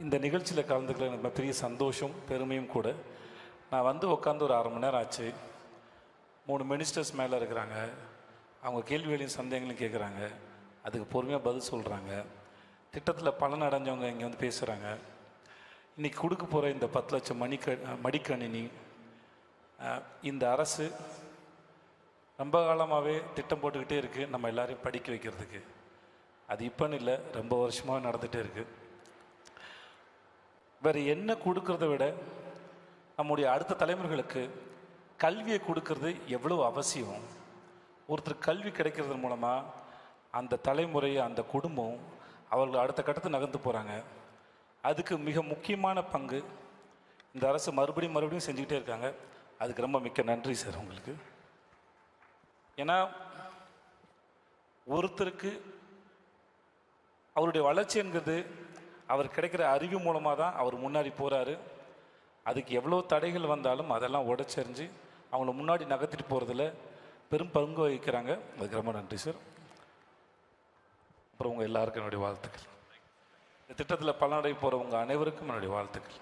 இந்த நிகழ்ச்சியில் கலந்துக்கல எனக்கு பெரிய சந்தோஷம் பெருமையும் கூட. நான் வந்து உட்காந்து ஒரு 1/2 மணி நேரம் ஆச்சு. 3 மினிஸ்டர்ஸ் மேலே இருக்கிறாங்க. அவங்க கேள்விகளையும் சந்தேகங்களையும் கேட்குறாங்க. அதுக்கு பொறுமையாக பதில் சொல்கிறாங்க. திட்டத்தில் பலன் அடைஞ்சவங்க இங்கே வந்து பேசுகிறாங்க. இன்றைக்கி கொடுக்க போகிற இந்த 10 லட்சம் மடிக்கணினி இந்த அரசு ரொம்ப காலமாகவே திட்டம் போட்டுக்கிட்டே இருக்குது நம்ம எல்லோரையும் படிக்க வைக்கிறதுக்கு. அது இப்போன்னு இல்லை, ரொம்ப வருஷமாக நடந்துகிட்டே இருக்குது. வேறு என்ன கொடுக்கறத விட நம்முடைய அடுத்த தலைமுறைகளுக்கு கல்வியை கொடுக்கறது எவ்வளோ அவசியம். ஒருத்தர் கல்வி கிடைக்கிறது மூலமாக அந்த தலைமுறை அந்த குடும்பம் அவர்கள் அடுத்த கட்டத்தை நகர்ந்து போகிறாங்க. அதுக்கு மிக முக்கியமான பங்கு இந்த அரசு மறுபடியும் செஞ்சுக்கிட்டே இருக்காங்க. அதுக்கு ரொம்ப மிக்க நன்றி சார் உங்களுக்கு. ஏன்னா ஒருத்தருக்கு அவருடைய வளர்ச்சி என்கிறது அவர் கிடைக்கிற அறிவு மூலமாக தான் அவர் முன்னாடி போகிறாரு. அதுக்கு எவ்வளோ தடைகள் வந்தாலும் அதெல்லாம் உடைச்செறிஞ்சு அவங்கள முன்னாடி நகர்த்திட்டு போகிறதுல பெரும் பங்கு வகிக்கிறாங்க. அதுக்கு ரொம்ப நன்றி சார். அப்புறம் உங்கள் எல்லாருக்கும் என்னுடைய வாழ்த்துக்கள். இந்த திட்டத்தில் பலனடை போகிறவங்க அனைவருக்கும் என்னுடைய வாழ்த்துக்கள்.